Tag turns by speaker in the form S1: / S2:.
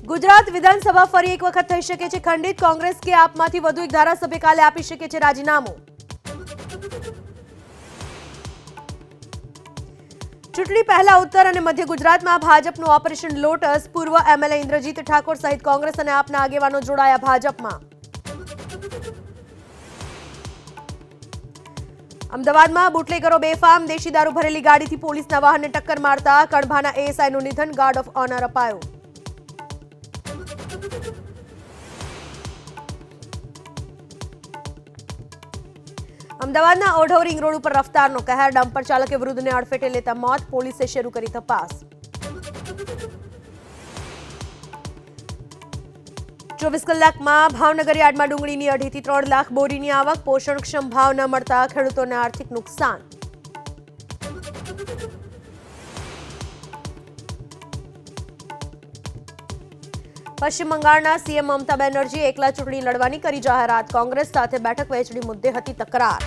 S1: ગુજરાત વિધાનસભા ફરી એક વખત થઈ શકે છે ખંડિત। કોંગ્રેસ કે આપમાંથી વધુ એક ધારાસભ્ય કાલે આપી શકે છે રાજીનામું। ચૂંટણી પહેલા ઉત્તર અને મધ્ય ગુજરાતમાં ભાજપનું ઓપરેશન લોટસ। પૂર્વ એમએલએ ઇન્દ્રજીત ઠાકોર સહિત કોંગ્રેસ અને આપના આગેવાનો જોડાયા ભાજપમાં। અમદાવાદમાં બુટલેગરો બેફામ। દેશી દારૂ ભરેલી ગાડીથી પોલીસના વાહનને ટક્કર મારતા કડભાના એએસઆઈનું નિધન। ગાર્ડ ઓફ ઓનર અપાયો। અમદાવાદના ઓઢવ રિંગ રોડ ઉપર રફતારનો કહેર। ડમ્પર ચાલકે વૃદ્ધને અડફેટે લેતા મોત। પોલીસે શરૂ કરી તપાસ। 24 કલાકમાં ભાવનગર યાર્ડમાં ડુંગળીની 2.5 થી 3 લાખ બોરીની આવક। પોષણક્ષમ ભાવ ન મળતા ખેડૂતોને આર્થિક નુકસાન। પશ્ચિમ બંગાળના સીએમ મમતા બેનર્જી એકલા ચૂંટણી લડવાની કરી જાહેરાત। કોંગ્રેસ સાથે બેઠક વહેંચણી મુદ્દે હતી તકરાર।